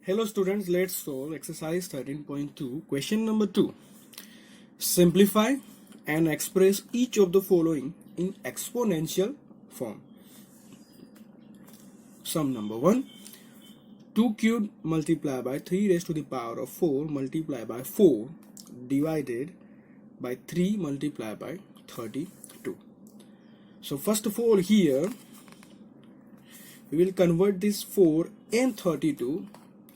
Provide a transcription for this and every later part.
Hello students, let's solve exercise 13.2. Question number 2. Simplify and express each of the following in exponential form. Sum number 1. 2 cubed multiplied by 3 raised to the power of 4 multiplied by 4 divided by 3 multiplied by 32. So first of all here we will convert this 4 and 32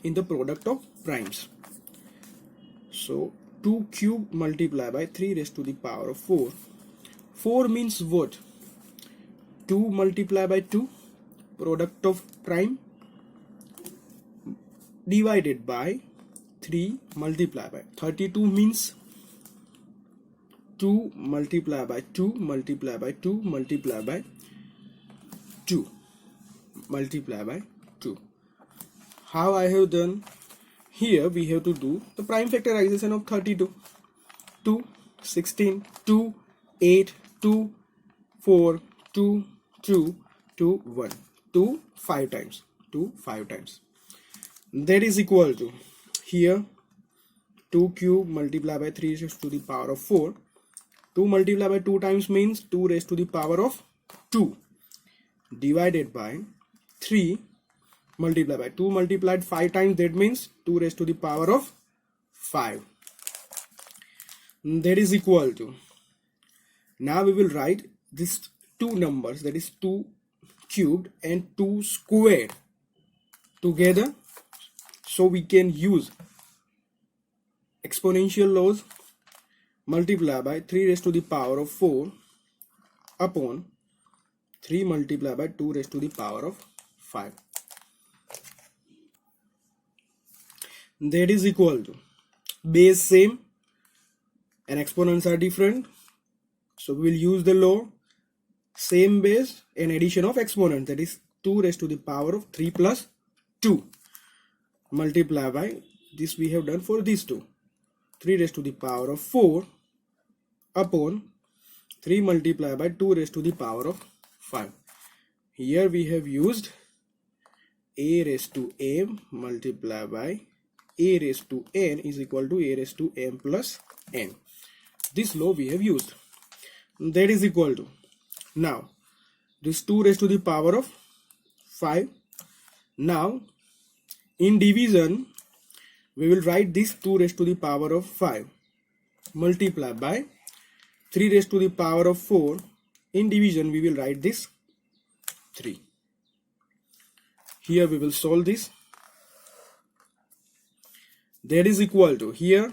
in the product of primes. So 2 cube multiplied by 3 raised to the power of 4. 4 means what? 2 multiplied by 2, product of prime, divided by 3 multiplied by 32 means 2 multiplied by 2 multiplied by 2 multiplied by 2 multiplied by 2. How I have done? Here we have to do the prime factorization of 32. 2, 16, 2, 8, 2, 4, 2, 2, 2, 1. 2, 5 times. 2, 5 times. That is equal to, here 2 cube multiplied by 3 raised to the power of 4. 2 multiplied by 2 times means 2 raised to the power of 2 divided by 3 multiplied by 2 multiplied 5 times, that means 2 raised to the power of 5. That is equal to, now we will write these two numbers, that is 2 cubed and 2 squared together, so we can use exponential laws. Multiply by 3 raised to the power of 4 upon 3 multiplied by 2 raised to the power of 5. That is equal to, base same and exponents are different, so we will use the law same base and addition of exponent, that is 2 raised to the power of 3 plus 2 multiply by this we have done for these two, 3 raised to the power of 4 upon 3 multiplied by 2 raised to the power of 5. Here we have used a raised to m multiplied by a raised to n is equal to a raised to m plus n. This law we have used. That is equal to, now this 2 raised to the power of 5. Now in division we will write this 2 raised to the power of 5 multiplied by 3 raised to the power of 4. In division we will write this 3. Here we will solve this. That is equal to, here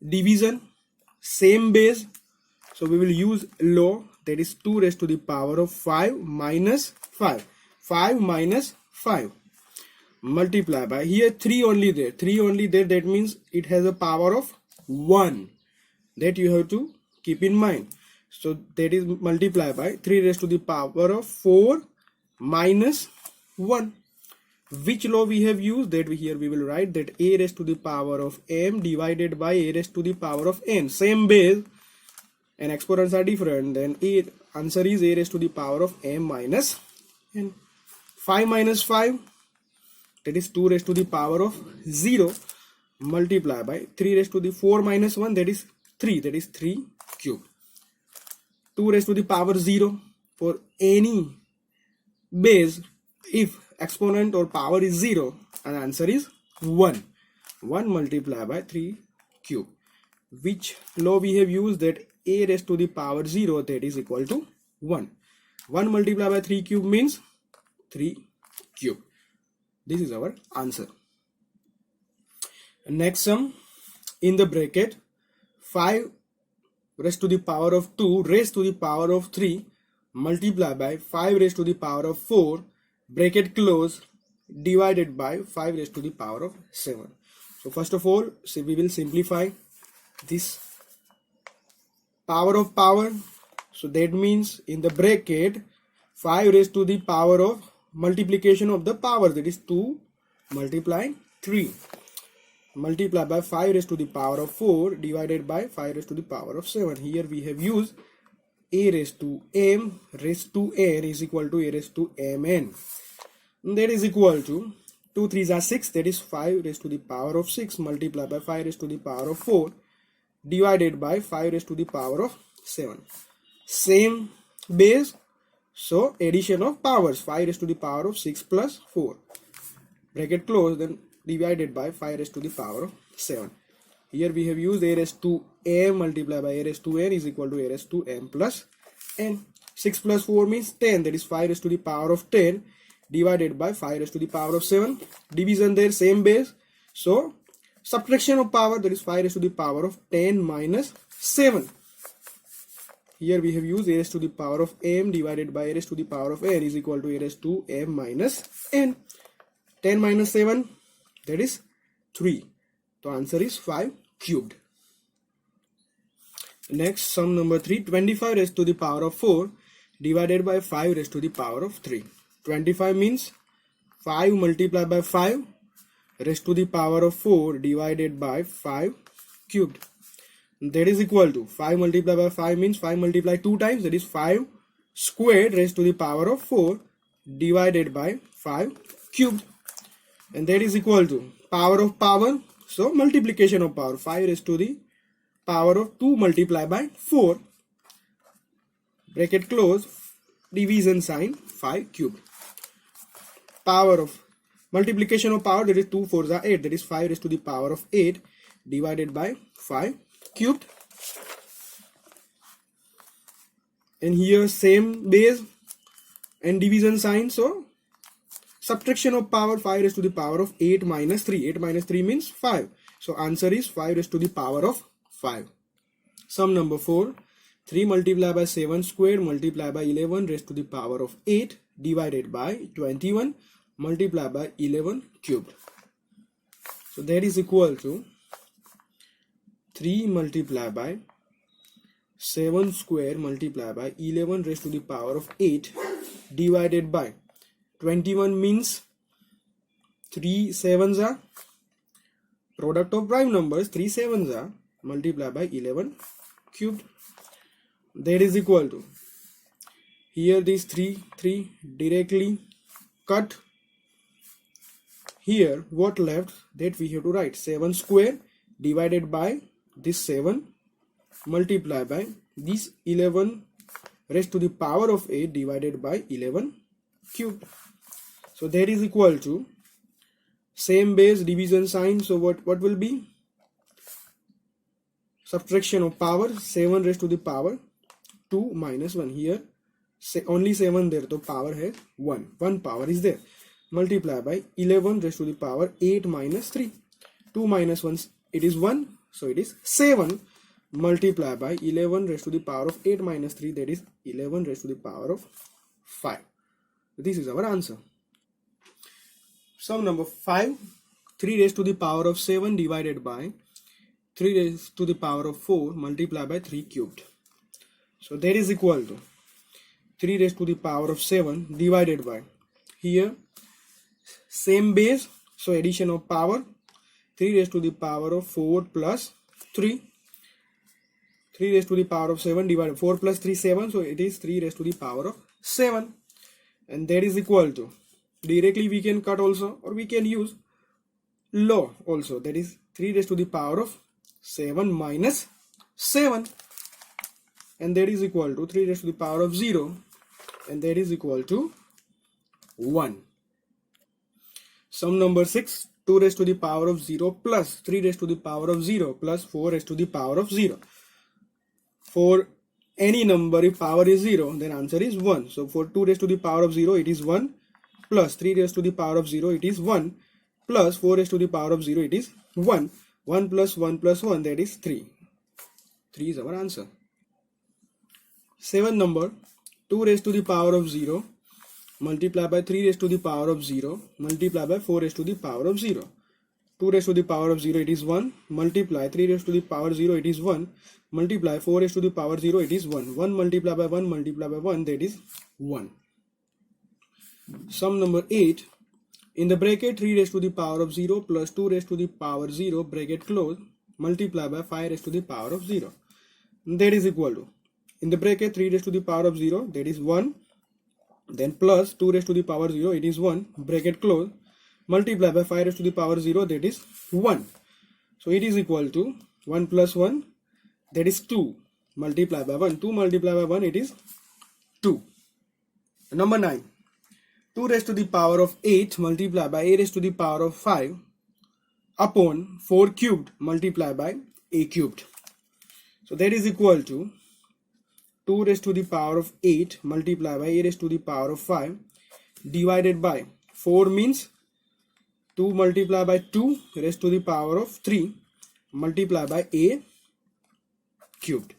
division same base, so we will use law, that is 2 raised to the power of 5 minus 5. 5 minus 5 multiply by, here 3 only there, 3 only there, that means it has a power of 1, that you have to keep in mind. So that is multiply by 3 raised to the power of 4 minus 1. Which law we have used? That here we will write that a raised to the power of m divided by a raised to the power of n. Same base and exponents are different, then a answer is a raised to the power of m minus n. 5 minus 5, that is 2 raised to the power of 0 multiply by 3 raised to the 4 minus 1, that is 3, that is 3 cube. 2 raised to the power 0 for any base, if exponent or power is 0, and answer is 1. 1 multiplied by 3 cube. Which law we have used? That a raised to the power 0, that is equal to 1. 1 multiplied by 3 cube means 3 cube. This is our answer. Next sum, in the bracket 5 raised to the power of 2 raised to the power of 3 multiply by 5 raised to the power of 4 bracket close divided by 5 raised to the power of 7. So first of all, we will simplify this power of power. So that means in the bracket 5 raised to the power of multiplication of the power, that is 2 multiplying 3 multiply by 5 raised to the power of 4 divided by 5 raised to the power of 7. Here we have used a raised to m raised to n is equal to a raised to mn. That is equal to 2 3s are 6, that is 5 raised to the power of 6 multiplied by 5 raised to the power of 4 divided by 5 raised to the power of 7. Same base, so addition of powers, 5 raised to the power of 6 plus 4 bracket close, then divided by 5 raised to the power of 7. Here we have used a raised to m multiplied by a raised to n is equal to a raised to m plus n. 6 plus 4 means 10, that is 5 raised to the power of 10 divided by 5 raised to the power of 7. Division there, same base, so subtraction of power, that is 5 raised to the power of 10 minus 7. Here we have used a raised to the power of m divided by a raised to the power of n is equal to a raised to m minus n. 10 minus 7, that is 3. The answer is 5 cubed. Next, sum number 3, 25 raised to the power of 4 divided by 5 raised to the power of 3. 25 means 5 multiplied by 5 raised to the power of 4 divided by 5 cubed. That is equal to 5 multiplied by 5 means 5 multiplied 2 times, that is 5 squared raised to the power of 4 divided by 5 cubed. And that is equal to power of power, so multiplication of power, 5 raised to the power of 2 multiplied by 4 bracket close, division sign, 5 cubed. Power of multiplication of power, that is 2 4s are 8, that is 5 raised to the power of 8 divided by 5 cubed. And here same base and division sign, so subtraction of power, 5 raised to the power of 8 minus 3. 8 minus 3 means 5. So answer is 5 raised to the power of 5. Sum number 4, 3 multiplied by 7 squared multiplied by 11 raised to the power of 8 divided by 21 multiplied by 11 cubed. So that is equal to 3 multiplied by 7 square multiplied by 11 raised to the power of 8 divided by 21 means 3 7s are product of prime numbers, 3 7s are multiplied by 11 cubed. That is equal to, here this 3 directly cut. Here what left, that we have to write 7 square divided by this 7 multiplied by this 11 raised to the power of 8 divided by 11 cubed. So that is equal to same base, division sign, so what will be subtraction of power, 7 raised to the power 2 minus 1. Here only 7 there, so power has 1 power is there, multiply by 11 raised to the power 8 minus 3. 2 minus 1, it is 1, so it is 7 multiply by 11 raised to the power of 8 minus 3, that is 11 raised to the power of 5. This is our answer. Sum number 5, 3 raised to the power of 7 divided by 3 raised to the power of 4 multiplied by 3 cubed. So that is equal to 3 raised to the power of 7 divided by, here same base, so addition of power, 3 raised to the power of 4 plus 3. 3 raised to the power of 7 divided 4 plus 3 7, so it is 3 raised to the power of 7. And that is equal to, directly we can cut also, or we can use law also, that is 3 raised to the power of 7 minus 7, and that is equal to 3 raised to the power of 0, and that is equal to 1. Sum number 6, 2 raised to the power of 0 plus 3 raised to the power of 0 plus 4 raised to the power of 0. For any number, if power is 0, then answer is 1. So for 2 raised to the power of 0, it is 1, plus 3 raised to the power of 0, it is 1, plus 4 raised to the power of 0, it is 1. 1 plus 1 plus 1, that is 3. 3 is our answer. 7 number, 2 raised to the power of 0 multiplied by 3 raised to the power of 0 multiplied by 4 raised to the power of 0. 2 raised to the power of 0, it is 1, multiply 3 raised to the power 0, it is 1, multiply 4 raised to the power 0, it is 1. 1 multiplied by 1 multiplied by 1, that is 1. Sum number 8, in the bracket 3 raised to the power of 0 plus 2 raised to the power 0 bracket close multiply by 5 raised to the power of 0. That is equal to, in the bracket 3 raised to the power of 0, that is 1, then plus 2 raised to the power 0, it is 1, bracket close, multiply by 5 raised to the power 0, that is 1. So it is equal to 1 plus 1, that is 2, multiply by 1. 2 multiply by 1, it is 2. Number 9. 2 raised to the power of 8 multiply by a raised to the power of 5 upon 4 cubed multiply by a cubed. So that is equal to 2 raised to the power of 8 multiply by a raised to the power of 5 divided by 4 means 2 multiply by 2 raised to the power of 3 multiply by a cubed.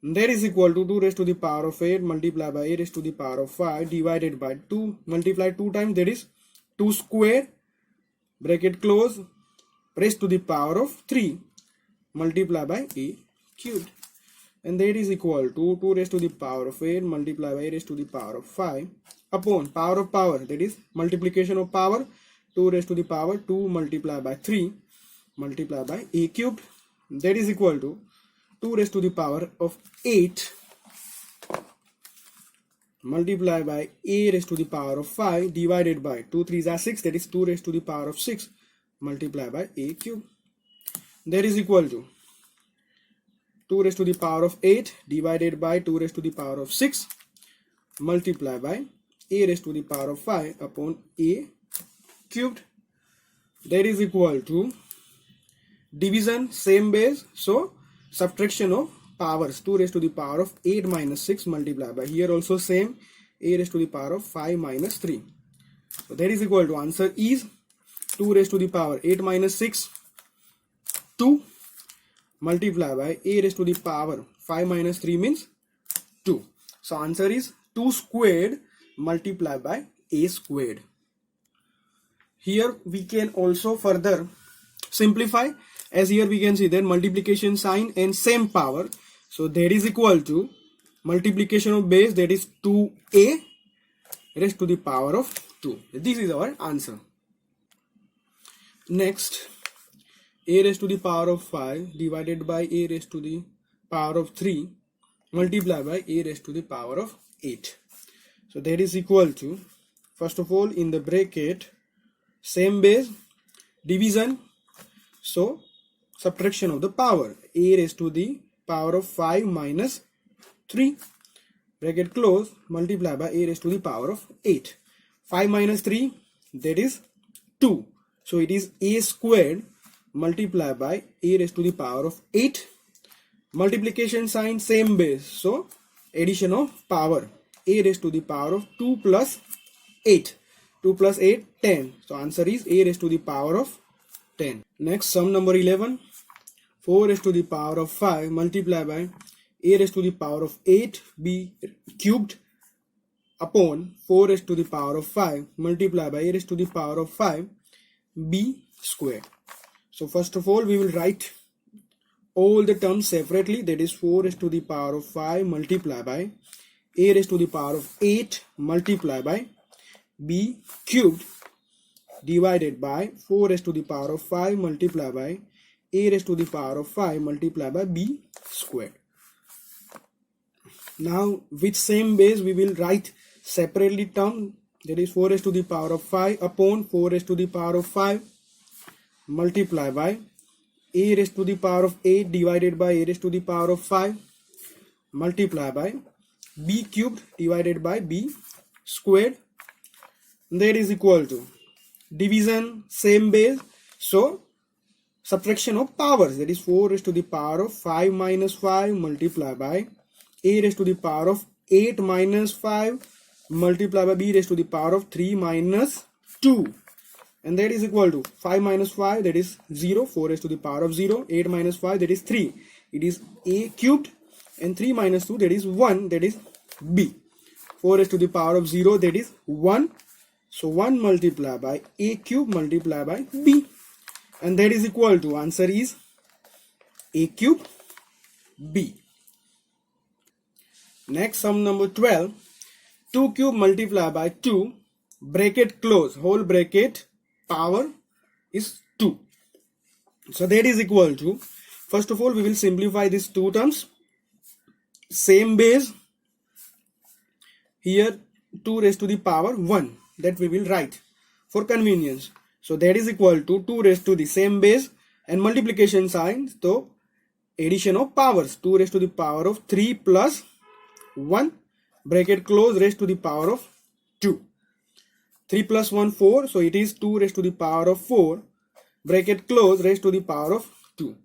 That is equal to 2 raised to the power of 8 multiply by a raised to the power of 5 divided by 2 multiply 2 times, that is 2 square bracket close raised to the power of 3 multiply by a cubed. And that is equal to 2 raised to the power of 8 multiply by a raised to the power of 5 upon power of power, that is multiplication of power, 2 raised to the power 2 multiply by 3 multiply by a cubed. That is equal to 2 raised to the power of 8 multiply by a raised to the power of 5 divided by 2 3s are 6, that is 2 raised to the power of 6 multiply by a cube. That is equal to 2 raised to the power of 8 divided by 2 raised to the power of 6 multiply by a raised to the power of 5 upon a cubed. That is equal to division, same base, so subtraction of powers, 2 raised to the power of 8 minus 6 multiply by, here also same, a raised to the power of 5 minus 3. So that is equal to, answer is 2 raised to the power 8 minus 6, 2 multiply by a raised to the power 5 minus 3 means 2. So answer is 2 squared multiply by a squared. Here we can also further simplify, as here we can see that multiplication sign and same power. So that is equal to multiplication of base, that is 2a raised to the power of 2. This is our answer. Next, a raised to the power of 5 divided by a raised to the power of 3 multiply by a raised to the power of 8. So that is equal to, first of all in the bracket, same base, division, so subtraction of the power, a raised to the power of 5 minus 3 bracket close multiply by a raised to the power of 8. 5 minus 3, that is 2. So it is a squared multiply by a raised to the power of 8. Multiplication sign, same base, so addition of power, a raised to the power of 2 plus 8. 2 plus 8, 10. So answer is a raised to the power of 10. Next, sum number 11. 4 raised to the power of 5 multiply by a raised to the power of 8 b cubed upon 4 raised to the power of 5 multiply by a raised to the power of 5 b squared. So first of all we will write all the terms separately, that is 4 raised to the power of 5 multiply by a raised to the power of 8 multiply by b cubed divided by 4 raised to the power of 5 multiply by a raised to the power of 5 multiply by b squared. Now with same base we will write separately term, that is 4 raised to the power of 5 upon 4 raised to the power of 5 multiply by a raised to the power of 8 divided by a raised to the power of 5 multiply by b cubed divided by b squared. That is equal to division, same base, so subtraction of powers, that is 4 raised to the power of 5 minus 5 multiply by a raised to the power of 8 minus 5 multiply by b raised to the power of 3 minus 2. And that is equal to 5 minus 5, that is 0, 4 raised to the power of 0, 8 minus 5, that is 3. It is a cubed, and 3 minus 2, that is 1, that is b. 4 raised to the power of 0, that is 1. So 1 multiply by a cube multiply by b. And that is equal to, answer is a cube b. Next, sum number 12. 2 cube multiply by 2 bracket close whole bracket power is 2. So that is equal to, first of all we will simplify these two terms. Same base, here 2 raised to the power 1, that we will write for convenience. So that is equal to 2 raised to the same base and multiplication sign. So addition of powers, 2 raised to the power of 3 plus 1 bracket close raised to the power of 2. 3 plus 1 4, so it is 2 raised to the power of 4 bracket close raised to the power of 2.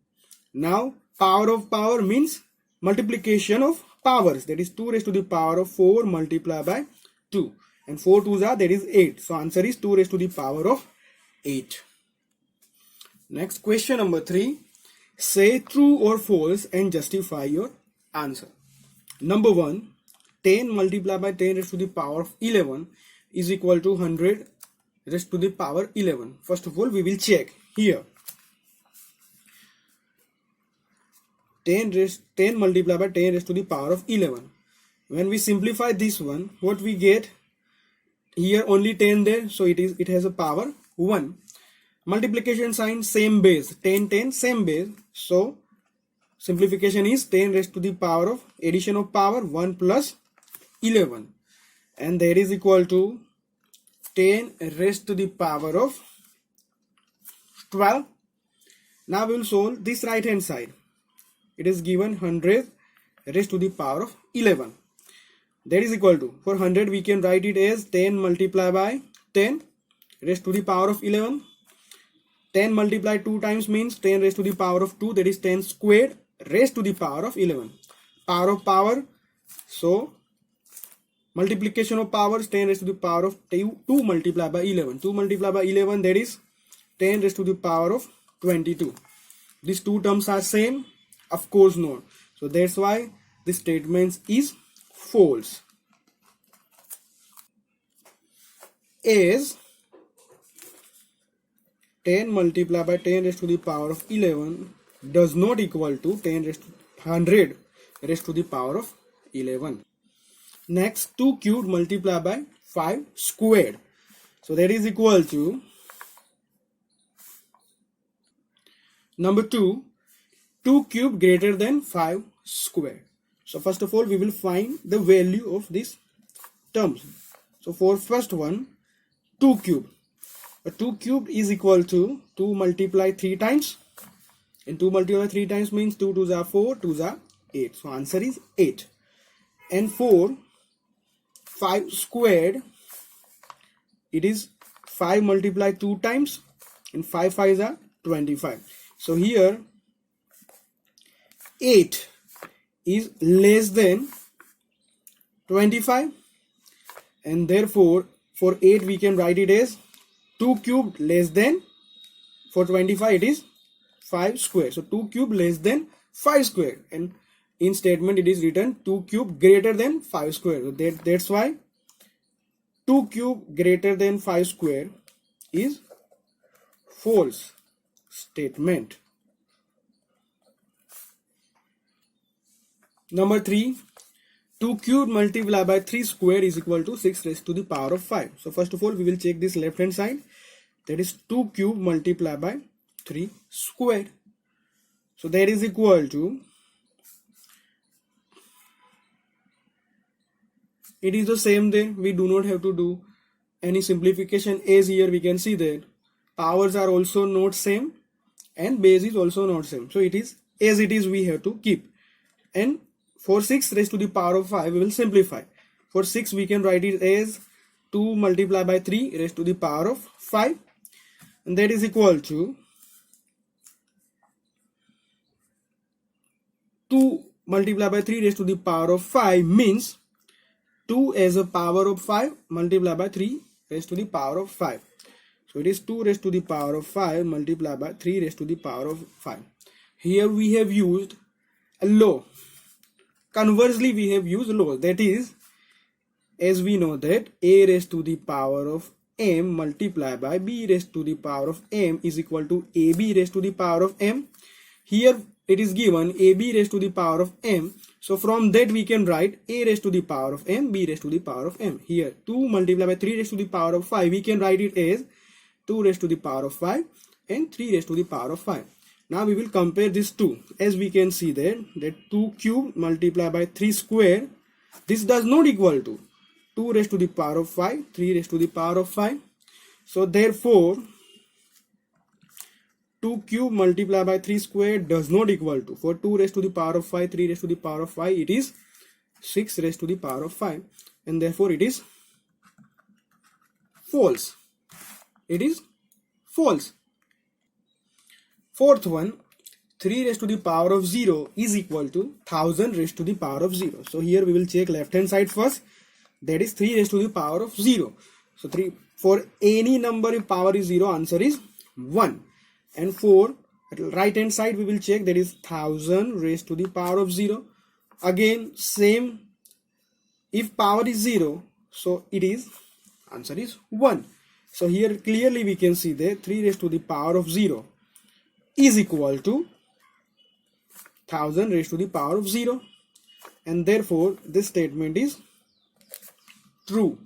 Now power of power means multiplication of powers, that is 2 raised to the power of 4 multiplied by 2, and 4 2s are, that is 8. So answer is 2 raised to the power of 8. Next question number 3. Say true or false and justify your answer. Number 1. 10 multiplied by 10 raised to the power of 11 is equal to 100 raised to the power 11. First of all, we will check here. 10 multiplied by 10 raised to the power of 11. When we simplify this one, what we get here, only 10 there, so it has a power 1. Multiplication sign, same base, 10 10 same base, so simplification is 10 raised to the power of addition of power 1 plus 11, and that is equal to 10 raised to the power of 12. Now we will solve this right hand side. It is given 100 raised to the power of 11. That is equal to, for 100 we can write it as 10 multiplied by 10 raised to the power of 11. 10 multiplied 2 times means 10 raised to the power of 2, that is 10 squared raised to the power of 11. Power of power, so multiplication of powers, 10 raised to the power of 2 multiplied by 11. 2 multiplied by 11, that is 10 raised to the power of 22. These two terms are same? Of course not. So that's why this statement is false. As 10 multiplied by 10 raised to the power of 11 does not equal to 10 raised to 100 raised to the power of 11. Next, 2 cubed multiplied by 5 squared. So that is equal to, number 2, 2 cubed greater than 5 squared. So first of all, we will find the value of these terms. So for first one, 2 cubed. 2 cubed is equal to 2 multiplied 3 times. And 2 multiplied 3 times means 2 2s are 4, 2s are 8. So answer is 8. And for 5 squared, it is 5 multiplied 2 times. And 5 5s are 25. So here 8 is less than 25. And therefore for 8 we can write it as 2 cubed less than, for 25 it is 5 squared. So 2 cubed less than 5 squared, and in statement it is written 2 cubed greater than 5 squared. So that's why 2 cubed greater than 5 squared is false statement. Number 3, 2 cubed multiplied by 3 squared is equal to 6 raised to the power of 5. So first of all, we will check this left hand side. That is 2 cubed multiplied by 3 squared. So that is equal to, it is the same thing. We do not have to do any simplification, as here we can see that powers are also not same and base is also not same. So it is as it is, we have to keep. And for 6 raised to the power of 5, we will simplify. For 6 we can write it as 2 multiplied by 3 raised to the power of 5, and that is equal to 2 multiplied by 3 raised to the power of 5 means 2 as a power of 5 multiplied by 3 raised to the power of 5. So it is 2 raised to the power of 5 multiplied by 3 raised to the power of 5. Here we have used a law. Conversely, we have used law. That is, as we know that a raised to the power of m multiplied by b raised to the power of m is equal to ab raised to the power of m. Here it is given ab raised to the power of m. So from that we can write a raised to the power of m, b raised to the power of m. Here 2 multiplied by 3 raised to the power of 5, we can write it as 2 raised to the power of 5 and 3 raised to the power of 5. Now we will compare these two. As we can see that 2 cubed multiplied by 3 square, this does not equal to 2 raised to the power of 5, 3 raised to the power of 5. So therefore 2 cube multiplied by 3 square does not equal to, for 2 raised to the power of 5, 3 raised to the power of 5, it is 6 raised to the power of 5, and therefore it is false. It is false. Fourth one, 3 raised to the power of 0 is equal to 1000 raised to the power of 0. So here we will check left hand side first. That is 3 raised to the power of 0. So 3, for any number if power is 0, answer is 1. And for right hand side we will check, that is 1000 raised to the power of 0. Again same, if power is 0, so it is, answer is 1. So here clearly we can see that 3 raised to the power of 0 is equal to 1000 raised to the power of 0, and therefore this statement is true.